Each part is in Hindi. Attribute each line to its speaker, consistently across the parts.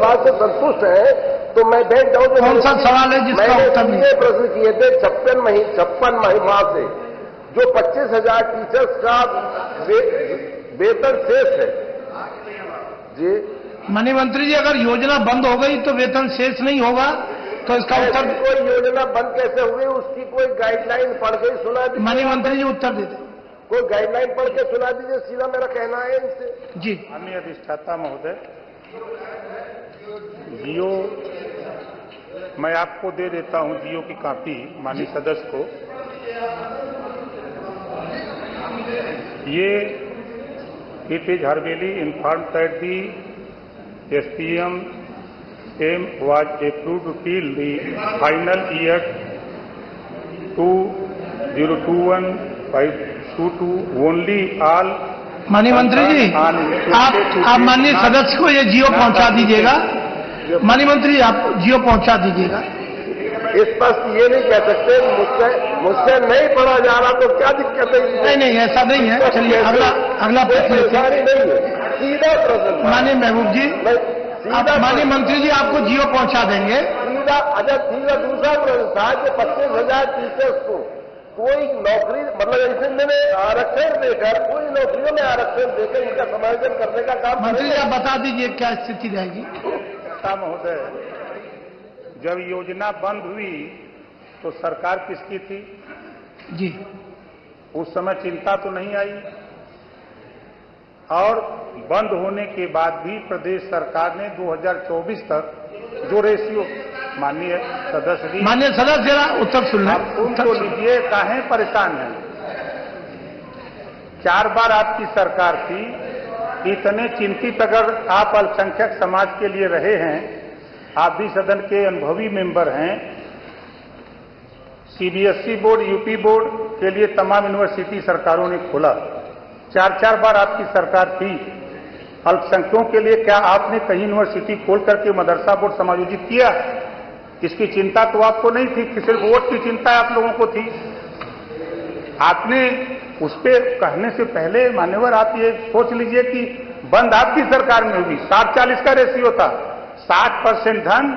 Speaker 1: सवाल से संतुष्ट है तो मैं बैठ जाऊं।
Speaker 2: कौन सा सवाल है जिसका उत्तर नहीं?
Speaker 1: मैंने प्रश्न किए थे 56 माह से जो 25,000 टीचर्स का वेतन शेष है जी।
Speaker 2: माननीय मंत्री जी, अगर योजना बंद हो गई तो वेतन शेष नहीं होगा, तो इसका उत्तर।
Speaker 1: कोई योजना बंद कैसे हो गई? उसकी कोई गाइडलाइन पढ़ गई सुना दीजिए।
Speaker 2: माननीय मंत्री जी उत्तर देते।
Speaker 1: कोई गाइडलाइन पढ़ के सुना दीजिए, सीधा मेरा कहना है इनसे
Speaker 2: जी।
Speaker 3: माननीय अधिष्ठाता महोदय, जियो मैं आपको दे देता हूं, जियो की कॉपी माननीय सदस्य को। ये it is hereby informed that the SPM aim was approved till the final year 2021-22 only all।
Speaker 2: माननीय मंत्री जी, आप माननीय सदस्य को ये जियो पहुंचा दीजिएगा। माननीय मंत्री जी, आप जियो पहुंचा दीजिएगा।
Speaker 1: स्पष्ट ये नहीं कह सकते मुझसे नहीं पढ़ा जा रहा तो क्या दिक्कत है?
Speaker 2: नहीं, ऐसा नहीं है। चलिए अगला प्रश्न
Speaker 1: नहीं है, सीधा प्रश्न।
Speaker 2: माननीय महबूब जी, माननीय मंत्री जी आपको जियो पहुंचा देंगे।
Speaker 1: सीधा दूसरा प्रश्न था कि 25,000 टीचर्स को कोई नौकरी मतलब ऐसे मैंने आरक्षण देकर कोई नौकरियों में आरक्षण देकर इनका समायोजन करने का काम।
Speaker 2: मंत्री जी आप बता दीजिए क्या स्थिति रहेगी?
Speaker 3: महोदय, जब योजना बंद हुई तो सरकार किसकी थी
Speaker 2: जी?
Speaker 3: उस समय चिंता तो नहीं आई, और बंद होने के बाद भी प्रदेश सरकार ने 2024 तक जो रेशियो। माननीय सदस्य जी,
Speaker 2: जरा उत्तर सुन लें।
Speaker 3: आप सुन तो लीजिए, काहे परेशान हैं? 4 बार आपकी सरकार थी, इतने चिंतित अगर आप अल्पसंख्यक समाज के लिए रहे हैं, आप भी सदन के अनुभवी मेंबर हैं। CBSE बोर्ड, यूपी बोर्ड के लिए तमाम यूनिवर्सिटी सरकारों ने खोला। 4 बार आपकी सरकार थी। अल्पसंख्यकों के लिए क्या आपने कहीं यूनिवर्सिटी खोल करके मदरसा बोर्ड समायोजित किया? इसकी चिंता तो आपको नहीं थी, सिर्फ वोट की चिंता आप लोगों को थी। आपने उस पर कहने से पहले मान्यवर आप ये सोच लीजिए कि बंद आपकी सरकार में होगी। 60-40 का रेशियो था। 60% धन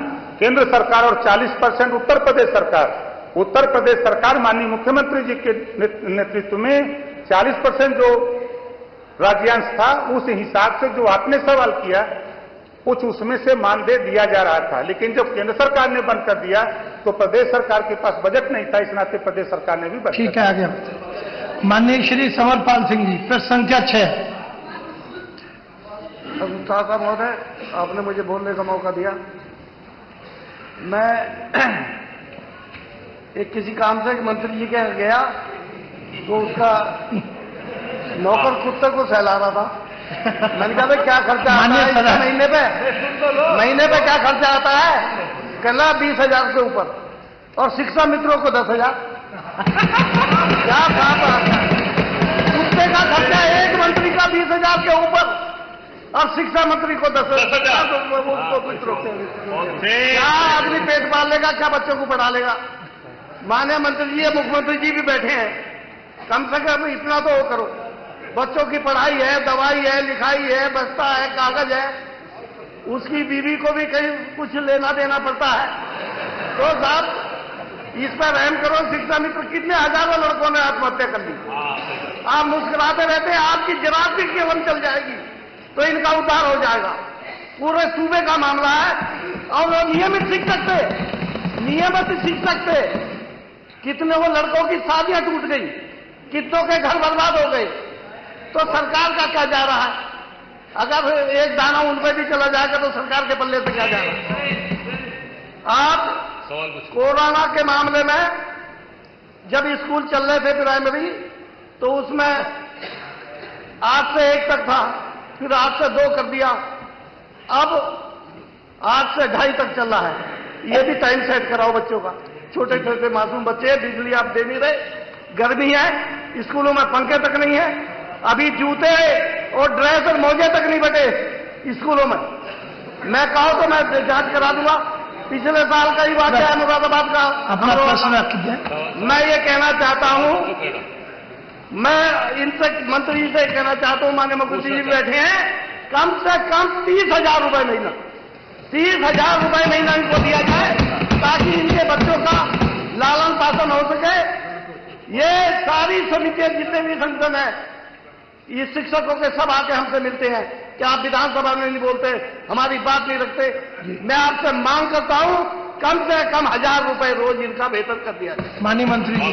Speaker 3: केंद्र सरकार और 40% उत्तर प्रदेश सरकार। उत्तर प्रदेश सरकार माननीय मुख्यमंत्री जी के नेतृत्व में 40% जो राज्यांश था, उस हिसाब से जो आपने सवाल किया कुछ उसमें से मानदेय दिया जा रहा था। लेकिन जब केंद्र सरकार ने बंद कर दिया तो प्रदेश सरकार के पास बजट नहीं था, इस नाते प्रदेश सरकार ने भी बंद।
Speaker 2: ठीक है, आगे माननीय श्री समरपाल सिंह जी, प्रश्न संख्या 6।
Speaker 4: साहब महोदय, आपने मुझे बोलने का मौका दिया। मैं एक किसी काम से मंत्री जी के यहाँ गया तो उसका नौकर कुत्ते को सहला रहा था। मैंने कहा भाई क्या खर्चा आता है महीने पे क्या खर्चा आता है? कहना 20,000 से ऊपर, और शिक्षा मित्रों को 10,000। क्या बात है? कुत्ते का खर्चा एक मंत्री का 20,000 के ऊपर और शिक्षा मंत्री को 10,000। क्या आदमी पेट पाल लेगा? क्या बच्चों को पढ़ा लेगा? माननीय मंत्री जी, मुख्यमंत्री जी भी बैठे हैं, कम से कम इतना तो करो। बच्चों की पढ़ाई है, दवाई है, लिखाई है, बस्ता है, कागज है, उसकी बीवी को भी कहीं कुछ लेना देना पड़ता है। तो साहब इस पर रहम करो। शिक्षा मित्र कितने हजारों लड़कों ने आत्महत्या कर ली। आप मुस्कुराते रहते हैं, आपकी जराब भी केवल चल जाएगी तो इनका उद्धार हो जाएगा। पूरे सूबे का मामला है और वो नियमित शिक्षक थे, कितने वो लड़कों की शादियां टूट गई, कितनों के घर बर्बाद हो गए। तो सरकार का क्या जा रहा है? अगर एक दाना उन पर भी चला जाएगा तो सरकार के पल्ले से क्या जा रहा है? आप कोरोना के मामले में जब स्कूल चल रहे थे प्राइमरी, तो उसमें 8 से 1 तक था, फिर 8 से 2 कर दिया, अब 8 से 2:30 तक चल रहा है। ये भी टाइम सेट कराओ बच्चों का। छोटे छोटे मासूम बच्चे हैं, बिजली आप दे नहीं रहे, गर्मी है, स्कूलों में पंखे तक नहीं है, अभी जूते और ड्रेस और मोजे तक नहीं बटे स्कूलों में। मैं कहूं तो मैं जांच करा दूंगा। पिछले साल का ही वाकया है मुरादाबाद का।
Speaker 2: अपना प्रश्न रखिए।
Speaker 4: मैं ये कहना चाहता हूं, मैं इनसे मंत्री से कहना चाहता हूं, माननीय मुख्यमंत्री जी बैठे हैं, कम से कम 30,000 रुपए महीना 30,000 रुपए महीना इनको दिया जाए ताकि इनके बच्चों का लालन पालन हो सके। ये सारी समितियां जितने भी संगठन है, ये शिक्षकों के सब आके हमसे मिलते हैं कि आप विधानसभा में नहीं बोलते, हमारी बात नहीं रखते। मैं आपसे मांग करता हूं कम से कम 1,000 रुपए रोज इनका वेतन कर दिया जाए।
Speaker 2: माननीय मंत्री जी।